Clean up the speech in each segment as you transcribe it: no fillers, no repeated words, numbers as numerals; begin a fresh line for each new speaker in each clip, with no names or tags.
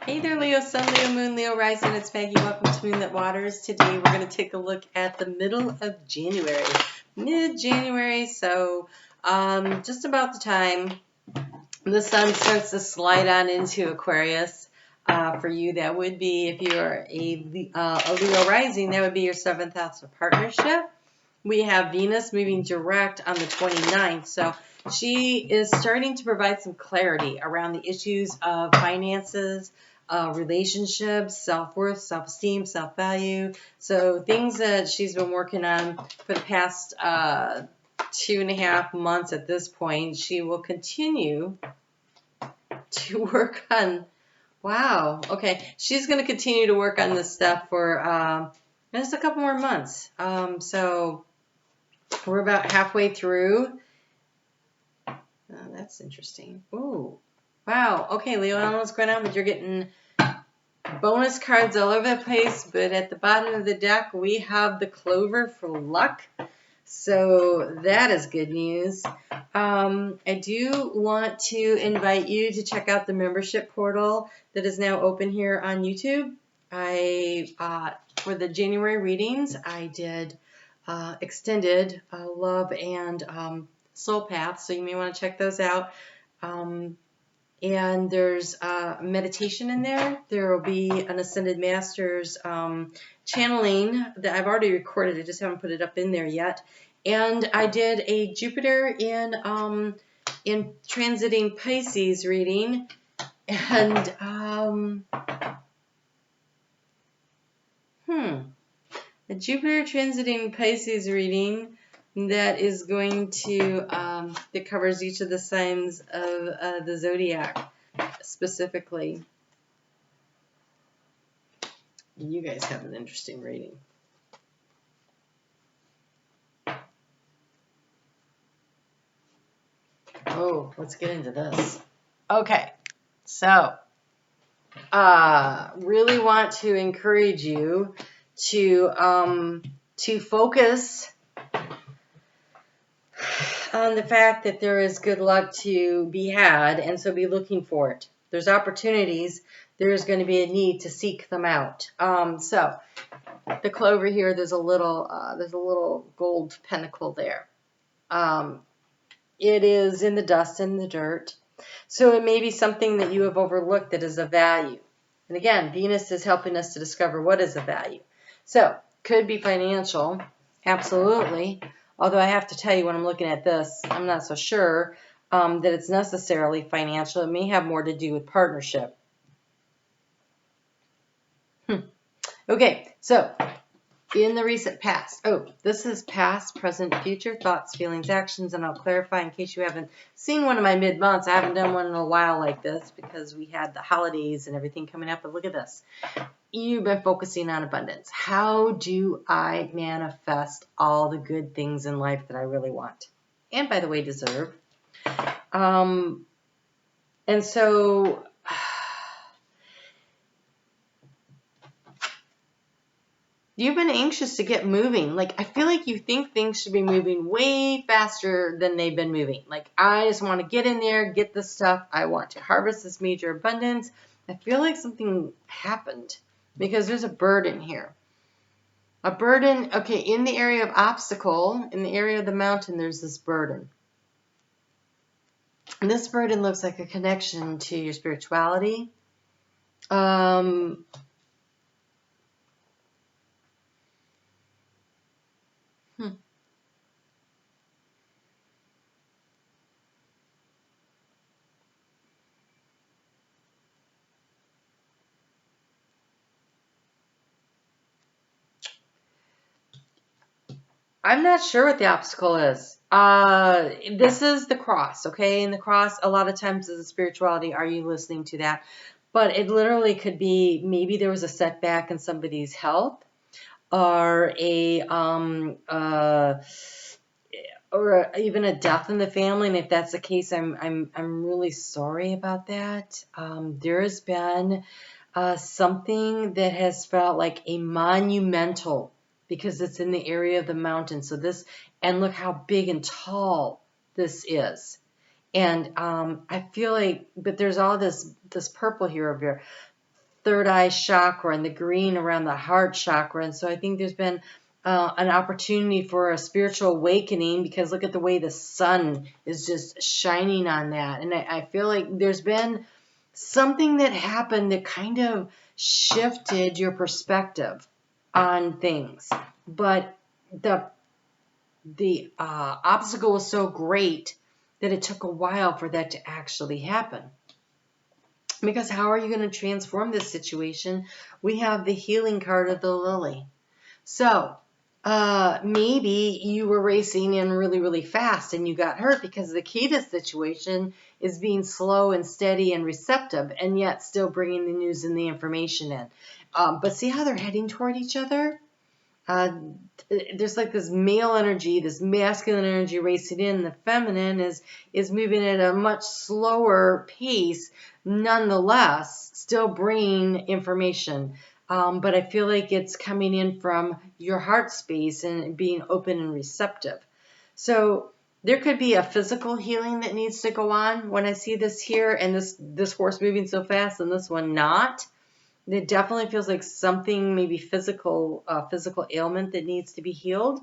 Hey there, Leo Sun, Leo Moon, Leo Rising. It's Maggie. Welcome to Moonlit Waters. Today we're going to take a look at the middle of January, mid-January. So just about the time the sun starts to slide on into Aquarius. For you, that would be, if you are a Leo Rising, that would be your 7th house of partnership. We have Venus moving direct on the 29th. So she is starting to provide some clarity around the issues of finances, relationships, self-worth, self-esteem, self-value. So things that she's been working on for the past 2.5 months at this point, she will continue to work on. Wow. Okay. She's going to continue to work on this stuff for just a couple more months. So we're about halfway through. Oh, that's interesting. Ooh. Wow. Okay, Leo, I don't know what's going on, but you're getting bonus cards all over the place. But at the bottom of the deck, we have the Clover for luck. So that is good news. I do want to invite you to check out the membership portal that is now open here on YouTube. For the January readings, I did extended love and soul path, so you may want to check those out. And there's meditation in there. There will be an Ascended Masters channeling that I've already recorded. I just haven't put it up in there yet. And I did a Jupiter in transiting Pisces reading, and a Jupiter transiting Pisces reading that is going to that covers each of the signs of the zodiac specifically. You guys have an interesting reading. Oh, let's get into this. Okay, so really want to encourage you to focus on the fact that there is good luck to be had, and so be looking for it. There's opportunities. There's going to be a need to seek them out. So the Clover here, there's a little gold pentacle there. It is in the dust and the dirt. So it may be something that you have overlooked that is of value. And again, Venus is helping us to discover what is of value. So could be financial, absolutely. Although I have to tell you, when I'm looking at this, I'm not so sure that it's necessarily financial. It may have more to do with partnership. Okay, so in the recent past, this is past, present, future, thoughts, feelings, actions, and I'll clarify in case you haven't seen one of my mid-months. I haven't done one in a while like this because we had the holidays and everything coming up, but look at this. You've been focusing on abundance. How do I manifest all the good things in life that I really want? And by the way, deserve. And so you've been anxious to get moving. Like, I feel like you think things should be moving way faster than they've been moving. Like, I just want to get in there, get the stuff. I want to harvest this major abundance. I feel like something happened because there's a burden here. A burden, okay, in the area of obstacle, in the area of the mountain, there's this burden. And this burden looks like a connection to your spirituality. I'm not sure what the obstacle is. This is the cross, okay? And the cross, a lot of times, is a spirituality. Are you listening to that? But it literally could be maybe there was a setback in somebody's health, or or even a death in the family. And if that's the case, I'm really sorry about that. There has been something that has felt like a monumental, because it's in the area of the mountain. So this, and look how big and tall this is. And I feel like, but there's all this purple here over here. third eye chakra and the green around the heart chakra. And so I think there's been an opportunity for a spiritual awakening, because look at the way the sun is just shining on that. And I feel like there's been something that happened that kind of shifted your perspective on things. But the obstacle was so great that it took a while for that to actually happen. Because how are you going to transform this situation? We have the healing card of the lily. So maybe you were racing in really, really fast and you got hurt, because the key to the situation is being slow and steady and receptive, and yet still bringing the news and the information in. But see how they're heading toward each other? There's like this male energy, this masculine energy racing in. The feminine is moving at a much slower pace, nonetheless, still bringing information. But I feel like it's coming in from your heart space and being open and receptive. So there could be a physical healing that needs to go on when I see this here, and this horse moving so fast and this one not. It definitely feels like something, maybe physical ailment that needs to be healed.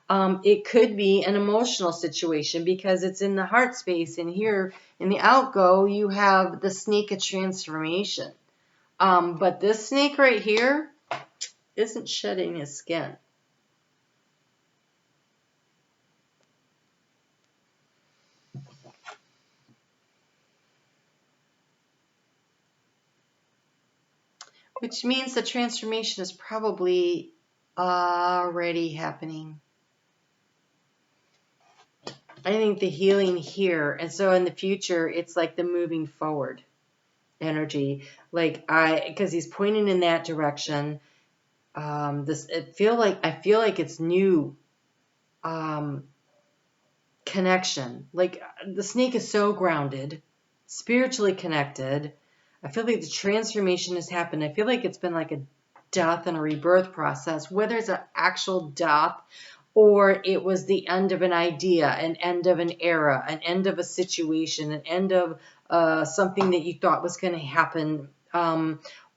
It could be an emotional situation, because it's in the heart space, and here in the outgo you have the snake of transformation. But this snake right here isn't shedding his skin. Which means the transformation is probably already happening. I think the healing here, and so in the future, it's like the moving forward energy. Because he's pointing in that direction. I feel like it's new connection. Like the snake is so grounded, spiritually connected. I feel like the transformation has happened. I feel like it's been like a death and a rebirth process, whether it's an actual death or it was the end of an idea, an end of an era, an end of a situation, an end of something that you thought was going to happen,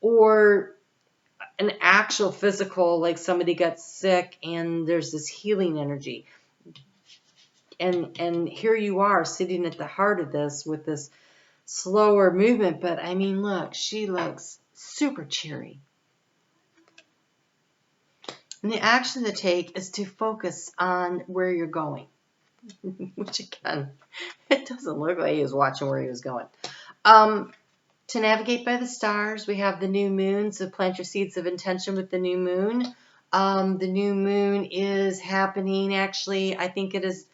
or an actual physical, like somebody got sick and there's this healing energy. And here you are sitting at the heart of this with this slower movement. But I mean, look, she looks super cheery. And the action to take is to focus on where you're going. Which again, it doesn't look like he was watching where he was going. To navigate by the stars, we have the new moon. So plant your seeds of intention with the new moon. The new moon is happening, actually, I think it is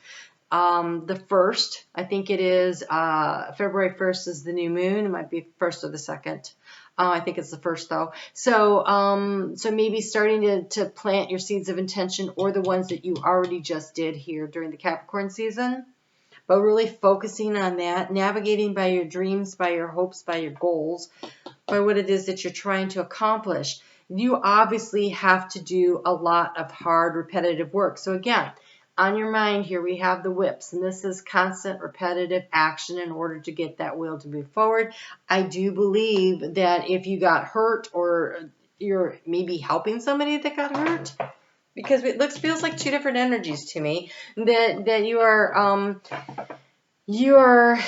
the 1st. I think it is February 1st is the new moon. It might be 1st or the 2nd. I think it's the 1st though. So maybe starting to plant your seeds of intention, or the ones that you already just did here during the Capricorn season. But really focusing on that, navigating by your dreams, by your hopes, by your goals, by what it is that you're trying to accomplish. You obviously have to do a lot of hard, repetitive work. So again, on your mind here, we have the whips, and this is constant, repetitive action in order to get that will to move forward. I do believe that if you got hurt, or you're maybe helping somebody that got hurt, because it feels like two different energies to me, that you're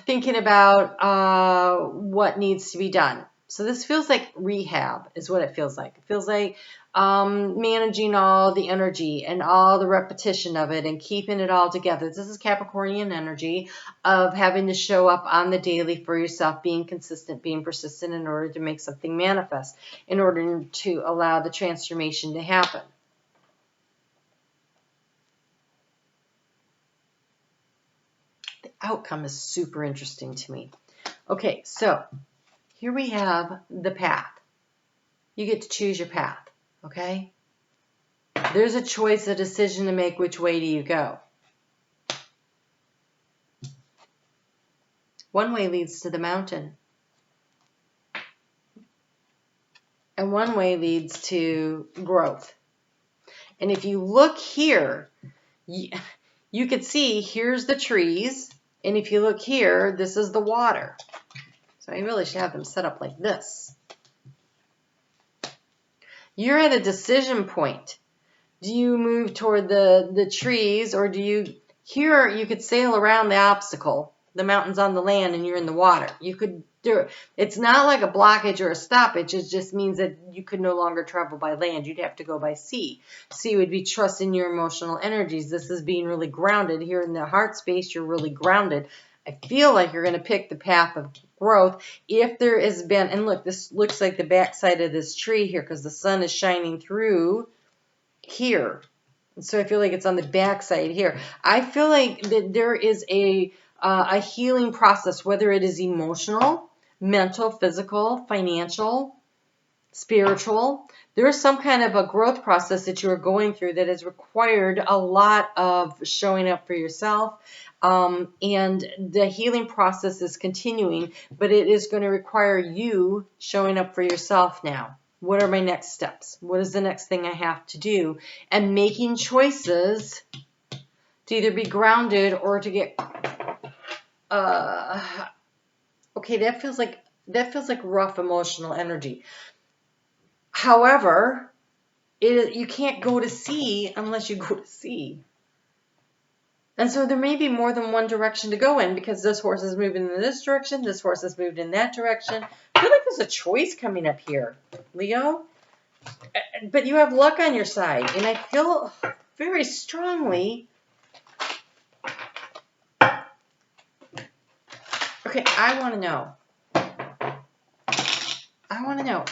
thinking about what needs to be done. So this feels like rehab is what it feels like. It feels like managing all the energy and all the repetition of it and keeping it all together. This is Capricornian energy of having to show up on the daily for yourself, being consistent, being persistent in order to make something manifest, in order to allow the transformation to happen. The outcome is super interesting to me. Okay, so here we have the path. You get to choose your path, okay? There's a choice, a decision to make. Which way do you go? One way leads to the mountain. And one way leads to growth. And if you look here, you could see here's the trees. And if you look here, this is the water. So I really should have them set up like this. You're at a decision point. Do you move toward the trees, or do you, here you could sail around the obstacle, the mountains on the land, and you're in the water. You could do it. It's not like a blockage or a stoppage. It just means that you could no longer travel by land. You'd have to go by sea. Sea would be trusting your emotional energies. This is being really grounded. Here in the heart space, you're really grounded. I feel like you're going to pick the path of growth. If there has been, and look, this looks like the backside of this tree here because the sun is shining through here. So I feel like it's on the backside here. I feel like that there is a healing process, whether it is emotional, mental, physical, financial, spiritual. There is some kind of a growth process that you are going through that has required a lot of showing up for yourself. And the healing process is continuing, but it is going to require you showing up for yourself now. What are my next steps? What is the next thing I have to do? And making choices to either be grounded or to get, okay, that feels like rough emotional energy. However, you can't go to sea unless you go to sea. And so there may be more than one direction to go in because this horse is moving in this direction, this horse has moved in that direction. I feel like there's a choice coming up here, Leo. But you have luck on your side, and I feel very strongly. Okay, I want to know.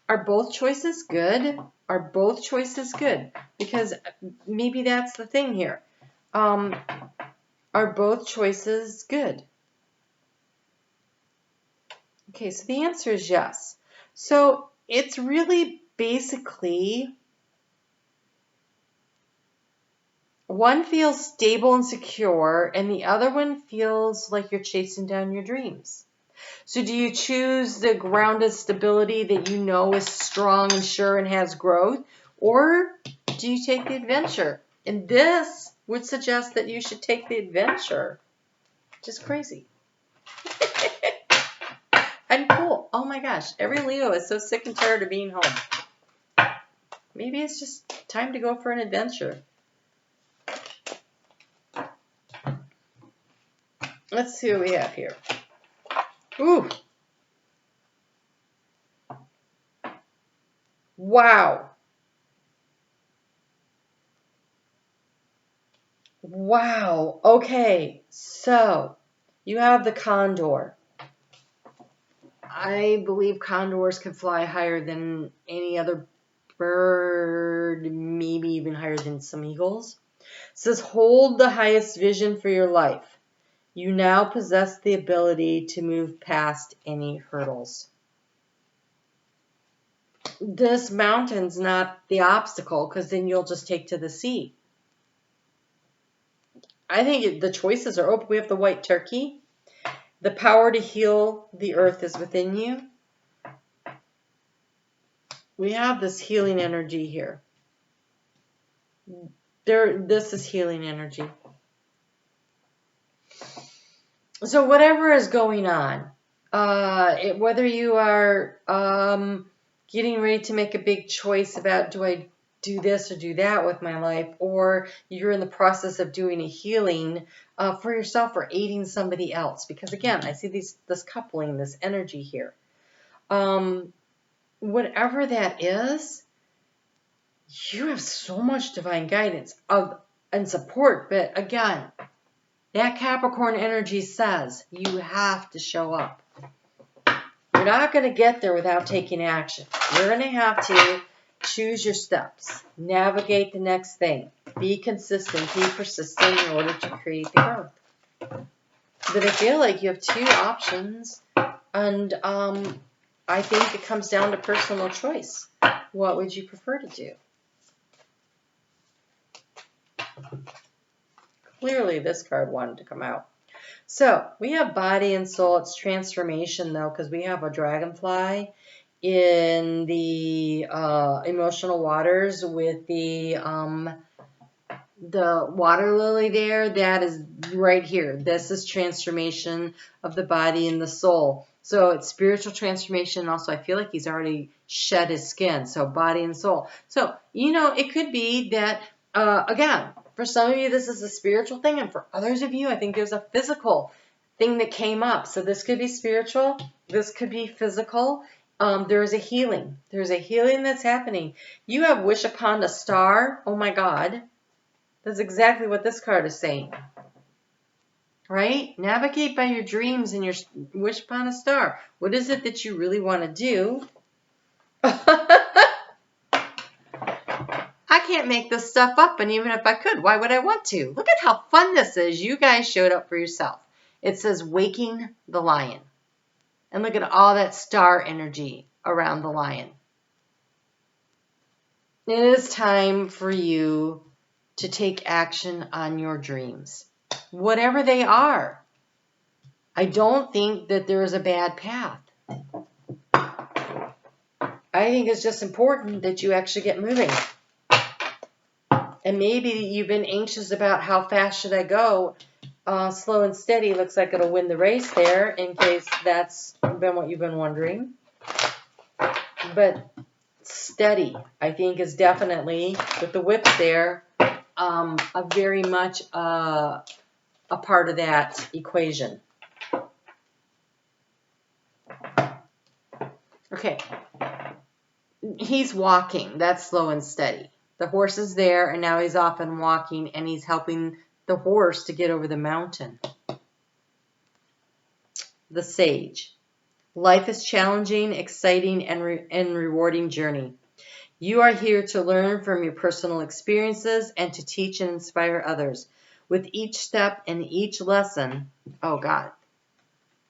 Are both choices good? Are both choices good? Because maybe that's the thing here. Are both choices good? Okay, so the answer is yes. So it's really basically one feels stable and secure, and the other one feels like you're chasing down your dreams. So do you choose the grounded stability that you know is strong and sure and has growth, or do you take the adventure? And this would suggest that you should take the adventure. Just crazy. And cool. Oh my gosh, every Leo is so sick and tired of being home. Maybe it's just time to go for an adventure. Let's see what we have here. Ooh. Wow. Wow. Okay. So you have the condor. I believe condors can fly higher than any other bird, maybe even higher than some eagles. It says, hold the highest vision for your life. You now possess the ability to move past any hurdles. This mountain's not the obstacle, because then you'll just take to the sea. I think the choices are open. We have the white turkey. The power to heal the earth is within you. We have this healing energy here. This is healing energy. So whatever is going on, whether you are getting ready to make a big choice about do I do this or do that with my life, or you're in the process of doing a healing for yourself or aiding somebody else. Because again, I see this coupling, this energy here. Whatever that is, you have so much divine guidance and support. But again, that Capricorn energy says you have to show up. You're not going to get there without taking action. You're going to have to choose your steps, navigate the next thing, be consistent, be persistent in order to create the growth. But I feel like you have two options, and I think it comes down to personal choice. What would you prefer to do? Clearly, this card wanted to come out. So we have body and soul. It's transformation, though, because we have a dragonfly in the emotional waters with the water lily there. That is right here. This is transformation of the body and the soul. So it's spiritual transformation. Also, I feel like he's already shed his skin. So body and soul. So, it could be that, again, for some of you, this is a spiritual thing. And for others of you, I think there's a physical thing that came up. So this could be spiritual. This could be physical. There is a healing. There's a healing that's happening. You have wish upon a star. Oh my God. That's exactly what this card is saying. Right? Navigate by your dreams and your wish upon a star. What is it that you really want to do? I can't make this stuff up, and even if I could, why would I want to? Look at how fun this is. You guys showed up for yourself. It says waking the lion. And look at all that star energy around the lion. It is time for you to take action on your dreams, whatever they are. I don't think that there is a bad path. I think it's just important that you actually get moving. And maybe you've been anxious about how fast should I go. Slow and steady looks like it'll win the race there, in case that's been what you've been wondering. But steady, I think, is definitely, with the whips there, a very much a part of that equation. Okay. He's walking. That's slow and steady. The horse is there, and now he's off and walking, and he's helping the horse to get over the mountain. The Sage. Life is challenging, exciting, and rewarding journey. You are here to learn from your personal experiences and to teach and inspire others. With each step and each lesson, oh God,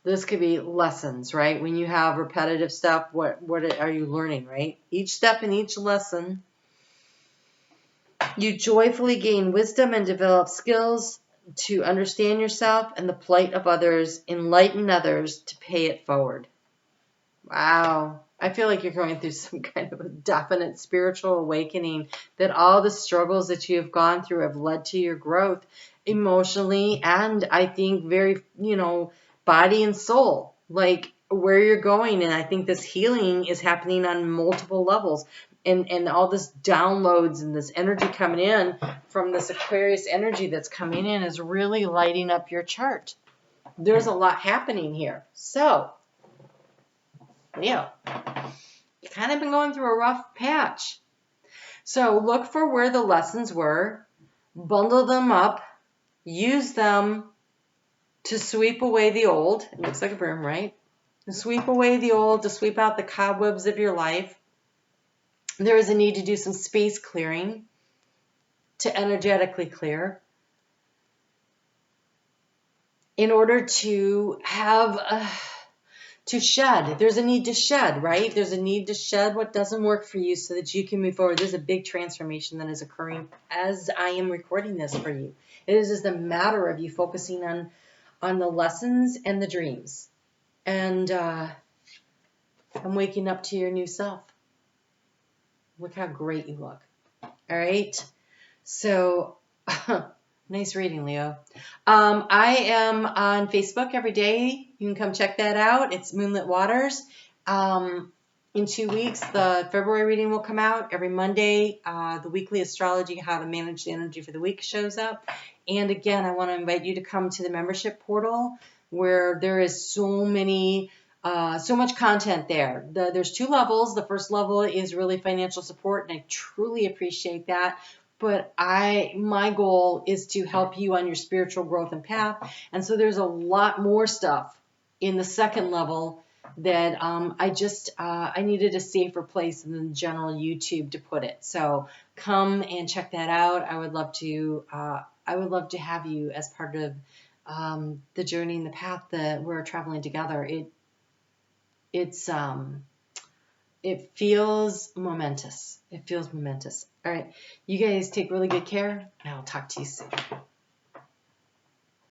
this could be lessons, right? When you have repetitive stuff, what are you learning, right? Each step and each lesson, you joyfully gain wisdom and develop skills to understand yourself and the plight of others, enlighten others to pay it forward. Wow. I feel like you're going through some kind of a definite spiritual awakening, that all the struggles that you have gone through have led to your growth emotionally, and I think very, body and soul, like where you're going. And I think this healing is happening on multiple levels. And all this downloads and this energy coming in from this Aquarius energy that's coming in is really lighting up your chart. There's a lot happening here. So, Leo, you've kind of been going through a rough patch. So look for where the lessons were, bundle them up, use them to sweep away the old. It looks like a broom, right? To sweep away the old, to sweep out the cobwebs of your life. There is a need to do some space clearing, to energetically clear, in order to have to shed. There's a need to shed, right? There's a need to shed what doesn't work for you so that you can move forward. There's a big transformation that is occurring as I am recording this for you. It is just a matter of you focusing on the lessons and the dreams. And I'm waking up to your new self. Look how great you look. All right. So, nice reading, Leo. I am on Facebook every day. You can come check that out. It's Moonlit Waters. In 2 weeks, the February reading will come out. Every Monday, the weekly astrology, how to manage the energy for the week, shows up. And again, I want to invite you to come to the membership portal, where there is so much content there. There's 2 levels. The first level is really financial support, and I truly appreciate that. But my goal is to help you on your spiritual growth and path. And so there's a lot more stuff in the second level that I needed a safer place than the general YouTube to put it. So come and check that out. I would love to have you as part of the journey and the path that we're traveling together. It feels momentous. It feels momentous. All right. You guys take really good care, and I'll talk to you soon.